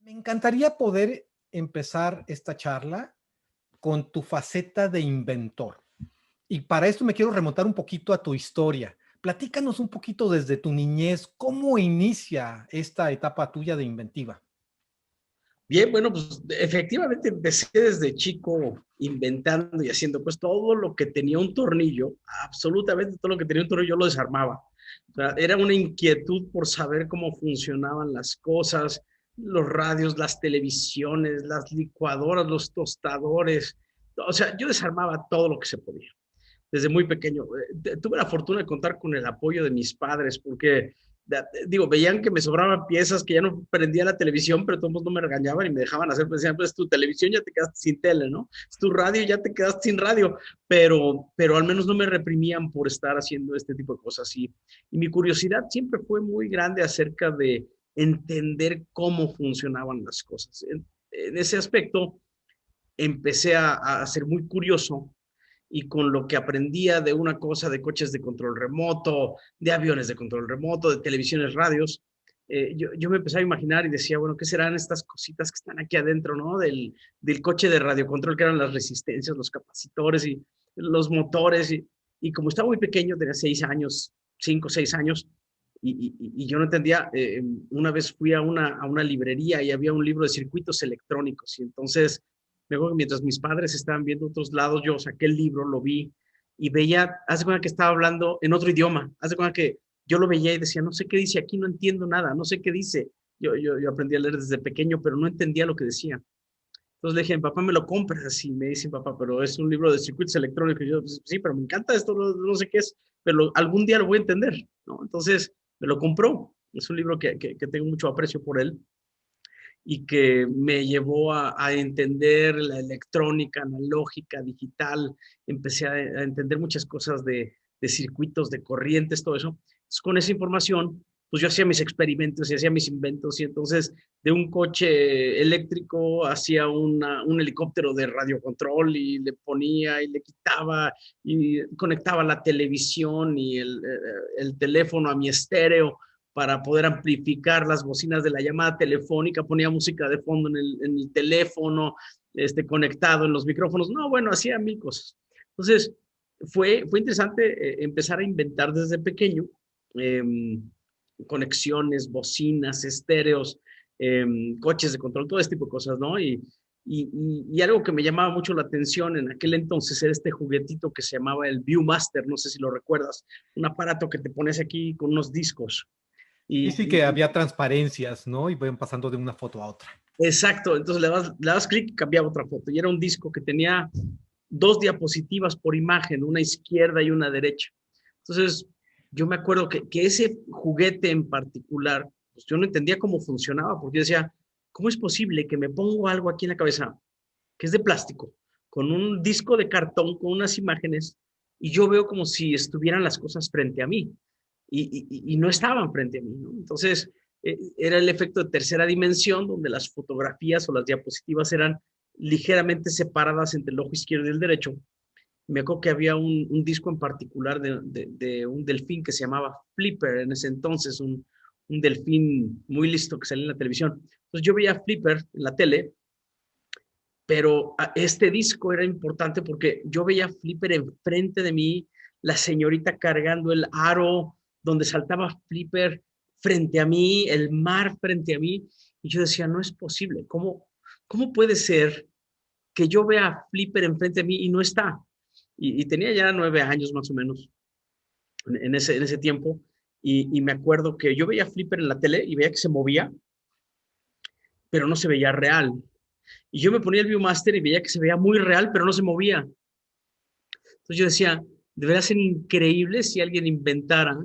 Me encantaría poder empezar esta charla con tu faceta de inventor. Y para esto me quiero remontar un poquito a tu historia. Platícanos un poquito desde tu niñez, ¿cómo inicia esta etapa tuya de inventiva? Bien, bueno, pues efectivamente empecé desde chico inventando y haciendo pues todo lo que tenía un tornillo, absolutamente todo lo que tenía un tornillo yo lo desarmaba. O sea, era una inquietud por saber cómo funcionaban las cosas, los radios, las televisiones, las licuadoras, los tostadores. O sea, yo desarmaba todo lo que se podía desde muy pequeño. Tuve la fortuna de contar con el apoyo de mis padres porque, digo, veían que me sobraban piezas, que ya no prendía la televisión, pero todos no me regañaban y me dejaban hacer, pues decían, pues tu televisión ya te quedaste sin tele, ¿no? Es tu radio ya te quedaste sin radio, pero al menos no me reprimían por estar haciendo este tipo de cosas. Y mi curiosidad siempre fue muy grande acerca de entender cómo funcionaban las cosas. En ese aspecto, empecé a ser muy curioso y con lo que aprendía de una cosa de coches de control remoto, de aviones de control remoto, de televisiones, radios, yo me empecé a imaginar y decía, bueno, ¿qué serán estas cositas que están aquí adentro, ¿no? Del coche de radiocontrol, que eran las resistencias, los capacitores y los motores. Y como estaba muy pequeño, tenía 6 años, 5, 6 años, y yo no entendía, una vez fui a una librería y había un libro de circuitos electrónicos y entonces me acuerdo que mientras mis padres estaban viendo otros lados, yo saqué el libro, lo vi y veía, hace cuenta que estaba hablando en otro idioma, hace cuenta que yo lo veía y decía, no sé qué dice aquí, no entiendo nada, no sé qué dice. Yo aprendí a leer desde pequeño, pero no entendía lo que decía. Entonces le dije, papá, ¿me lo compras? Y me dice, papá, pero es un libro de circuitos electrónicos. Y yo, pues, sí, pero me encanta esto, no sé qué es, pero algún día lo voy a entender, ¿no? Entonces me lo compró. Es un libro que tengo mucho aprecio por él y que me llevó a entender la electrónica, analógica, digital. Empecé a entender muchas cosas de circuitos, de corrientes, todo eso. Entonces, con esa información, pues yo hacía mis experimentos y hacía mis inventos y entonces de un coche eléctrico hacía un helicóptero de radiocontrol y le ponía y le quitaba y conectaba la televisión y el teléfono a mi estéreo para poder amplificar las bocinas de la llamada telefónica, ponía música de fondo en el teléfono, conectado en los micrófonos. No, bueno, hacía mil cosas. Entonces, fue interesante empezar a inventar desde pequeño eh, conexiones, bocinas, estéreos, coches de control, todo este tipo de cosas, ¿no? Y algo que me llamaba mucho la atención en aquel entonces era este juguetito que se llamaba el Viewmaster, no sé si lo recuerdas, un aparato que te pones aquí con unos discos. Sí, Y, sí que había transparencias, ¿no? Y van pasando de una foto a otra. exacto, entonces le das clic y cambiaba otra foto. Y era un disco que tenía dos diapositivas por imagen, una izquierda y una derecha. Entonces, yo me acuerdo que ese juguete en particular, pues yo no entendía cómo funcionaba, porque yo decía, ¿cómo es posible que me pongo algo aquí en la cabeza que es de plástico, con un disco de cartón, con unas imágenes, y yo veo como si estuvieran las cosas frente a mí, y no estaban frente a mí, ¿no? Entonces, era el efecto de tercera dimensión, donde las fotografías o las diapositivas eran ligeramente separadas entre el ojo izquierdo y el derecho. Me acuerdo que había un disco en particular de un delfín que se llamaba Flipper en ese entonces, un delfín muy listo que salía en la televisión. Entonces yo veía Flipper en la tele, pero este disco era importante porque yo veía Flipper enfrente de mí, la señorita cargando el aro donde saltaba Flipper frente a mí, el mar frente a mí, y yo decía, no es posible, ¿cómo puede ser que yo vea Flipper enfrente de mí y no está? Y tenía ya 9 años más o menos en ese tiempo, y me acuerdo que yo veía Flipper en la tele y veía que se movía, pero no se veía real. Y yo me ponía el Viewmaster y veía que se veía muy real, pero no se movía. Entonces yo decía, debería ser increíble si alguien inventara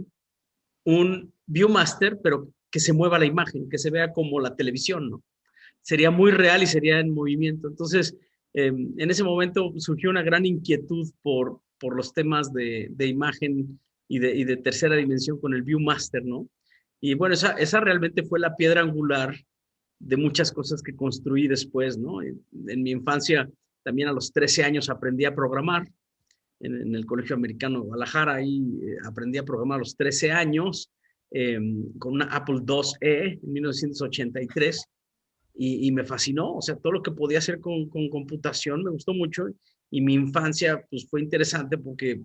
un Viewmaster, pero que se mueva la imagen, que se vea como la televisión, ¿no? Sería muy real y sería en movimiento. Entonces, en ese momento surgió una gran inquietud por los temas de imagen y de tercera dimensión con el Viewmaster, ¿no? Y bueno, esa realmente fue la piedra angular de muchas cosas que construí después, ¿no? En mi infancia, también a los 13 años aprendí a programar en el Colegio Americano de Guadalajara. Ahí aprendí a programar a los 13 años con una Apple IIe en 1983. y me fascinó, o sea, todo lo que podía hacer con computación me gustó mucho y mi infancia pues fue interesante porque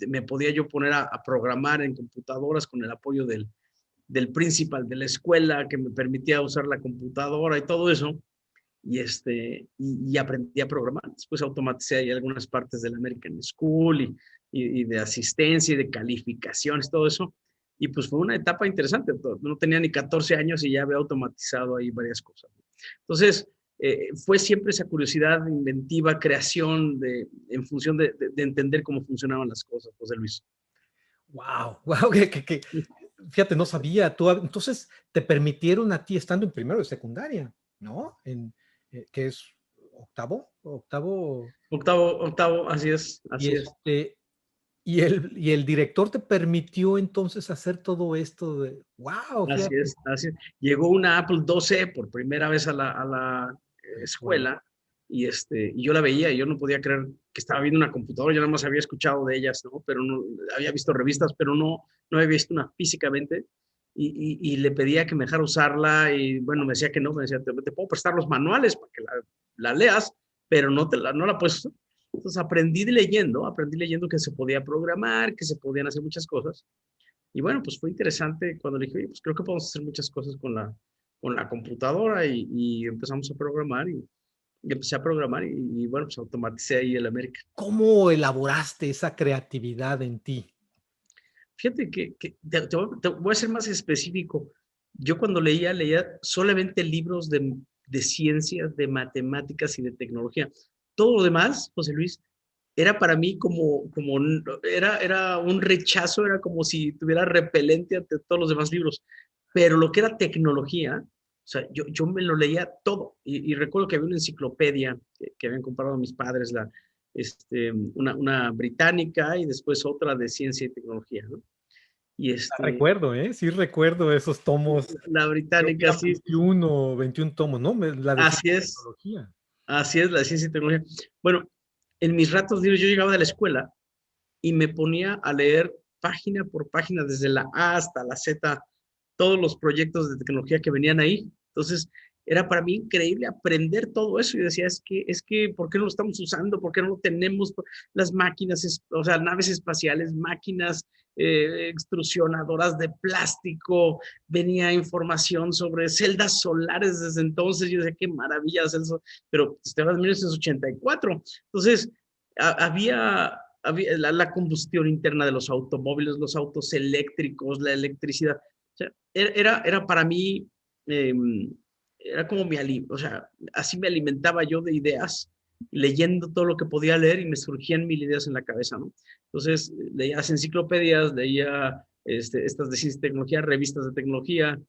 me podía yo poner a programar en computadoras con el apoyo del principal de la escuela que me permitía usar la computadora y todo eso y aprendí a programar. Después automaticé ahí algunas partes del American School y de asistencia y de calificaciones, todo eso. Y pues fue una etapa interesante. No tenía ni 14 años y ya había automatizado ahí varias cosas. Entonces, fue siempre esa curiosidad inventiva, creación en función de entender cómo funcionaban las cosas, José Luis. Wow, wow, fíjate, no sabía. Entonces, te permitieron a ti, estando en primero de secundaria, ¿no? ¿Qué es? Octavo. Octavo, así es, Y así es. el director te permitió entonces hacer todo esto de, wow, Así fíjate. es, así es. Llegó una Apple IIe por primera vez a la escuela y yo la veía y yo no podía creer que estaba viendo una computadora. Yo nada más había escuchado de ellas, ¿no? Pero no, había visto revistas, pero no había visto una físicamente. Y le pedía que me dejara usarla y bueno, me decía que no, me decía, te puedo prestar los manuales para que la leas, pero no la puedes usar. Entonces aprendí leyendo que se podía programar, que se podían hacer muchas cosas. Y bueno, pues fue interesante cuando le dije, oye, pues creo que podemos hacer muchas cosas con la computadora y empezamos a programar y empecé a programar y bueno, pues automaticé ahí el América. ¿Cómo elaboraste esa creatividad en ti? Fíjate que te voy a ser más específico. Yo cuando leía solamente libros de ciencias, de matemáticas y de tecnología. Todo lo demás, José Luis, era para mí era un rechazo, era como si tuviera repelente ante todos los demás libros. Pero lo que era tecnología, o sea, yo me lo leía todo. Y recuerdo que había una enciclopedia que habían comprado mis padres, una británica y después otra de ciencia y tecnología, ¿no? Y Recuerdo, ¿eh? Sí recuerdo esos tomos, la creo que británica, eran sí, 21 tomos, ¿no? La de así ciencia y es, tecnología. así es, la de ciencia y tecnología. Bueno, en mis ratos libres yo llegaba de la escuela y me ponía a leer página por página, desde la A hasta la Z, todos los proyectos de tecnología que venían ahí. Entonces, era para mí increíble aprender todo eso. Y decía, ¿por qué no lo estamos usando? ¿Por qué no lo tenemos? Las máquinas, o sea, naves espaciales, máquinas extrusionadoras de plástico, venía información sobre celdas solares desde entonces. Yo decía, qué maravilla, eso. Pero este era en 1984. Entonces, había la combustión interna de los automóviles, los autos eléctricos, la electricidad. O sea, era para mí, eh, era como o sea, así me alimentaba yo de ideas, leyendo todo lo que podía leer y me surgían mil ideas en la cabeza, ¿no? Entonces, leía las enciclopedias, leía estas de ciencia y tecnología, revistas de tecnología,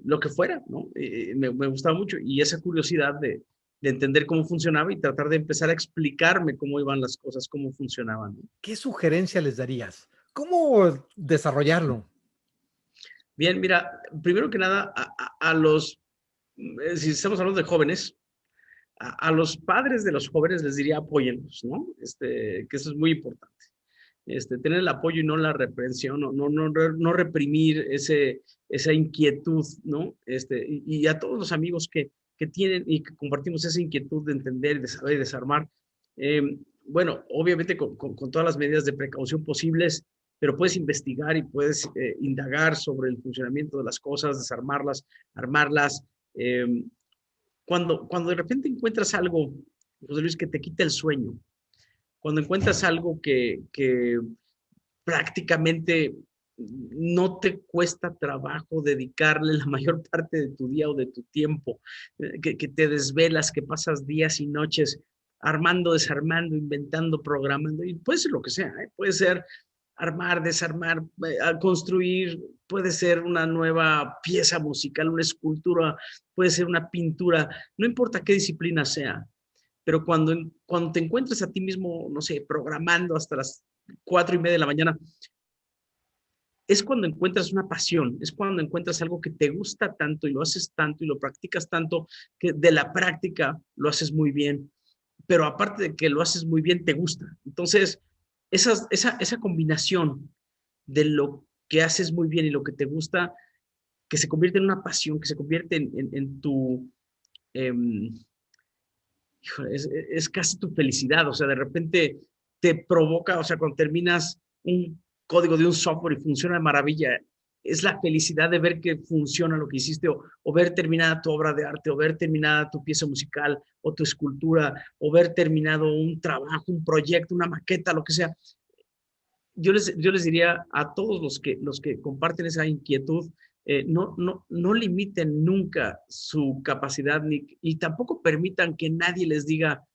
lo que fuera, ¿no? Me gustaba mucho y esa curiosidad de entender cómo funcionaba y tratar de empezar a explicarme cómo iban las cosas, cómo funcionaban, ¿no? ¿Qué sugerencia les darías? ¿Cómo desarrollarlo? Bien, mira, primero que nada, si estamos hablando de jóvenes, a los padres de los jóvenes les diría apóyenlos, ¿no? Que eso es muy importante. Tener el apoyo y no la reprensión, no reprimir esa inquietud, ¿no? Y a todos los amigos que tienen y que compartimos esa inquietud de entender, de saber y desarmar, eh, bueno, obviamente con todas las medidas de precaución posibles, pero puedes investigar y puedes indagar sobre el funcionamiento de las cosas, desarmarlas, armarlas. Eh, cuando de repente encuentras algo, José Luis, que te quita el sueño, cuando encuentras algo que prácticamente no te cuesta trabajo dedicarle la mayor parte de tu día o de tu tiempo, que te desvelas, que pasas días y noches armando, desarmando, inventando, programando, y puede ser lo que sea, ¿eh? Puede ser armar, desarmar, construir, puede ser una nueva pieza musical, una escultura, puede ser una pintura, no importa qué disciplina sea, pero cuando te encuentres a ti mismo, no sé, programando hasta las 4:30 de la mañana, es cuando encuentras una pasión, es cuando encuentras algo que te gusta tanto y lo haces tanto y lo practicas tanto, que de la práctica lo haces muy bien, pero aparte de que lo haces muy bien, te gusta. Entonces, esa combinación de lo que haces muy bien y lo que te gusta, que se convierte en una pasión, que se convierte en em, híjole, es casi tu felicidad, o sea, de repente te provoca, o sea, cuando terminas un código de un software y funciona de maravilla, es la felicidad de ver que funciona lo que hiciste, o ver terminada tu obra de arte, o ver terminada tu pieza musical, o tu escultura, o ver terminado un trabajo, un proyecto, una maqueta, lo que sea. Yo les diría a todos los que comparten esa inquietud, no limiten nunca su capacidad y tampoco permitan que nadie les diga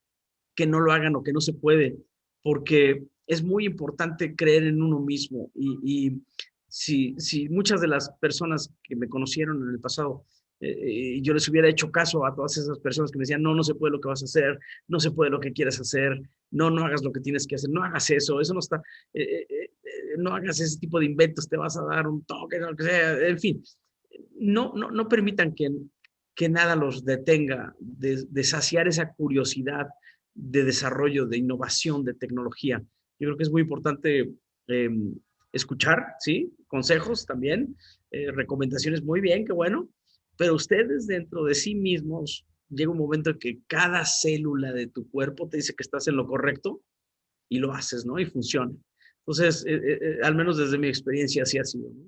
que no lo hagan o que no se puede, porque es muy importante creer en uno mismo. Y si muchas de las personas que me conocieron en el pasado, yo les hubiera hecho caso a todas esas personas que me decían, no, no se puede lo que vas a hacer, no se puede lo que quieres hacer, no, no hagas lo que tienes que hacer, no hagas eso no está, no hagas ese tipo de inventos, te vas a dar un toque, lo que sea, en fin, no permitan que nada los detenga de saciar esa curiosidad de desarrollo, de innovación, de tecnología. Yo creo que es muy importante eh, escuchar, ¿sí? Consejos también, recomendaciones muy bien, qué bueno, pero ustedes dentro de sí mismos llega un momento en que cada célula de tu cuerpo te dice que estás en lo correcto y lo haces, ¿no? Y funciona. Entonces, al menos desde mi experiencia así ha sido, ¿no?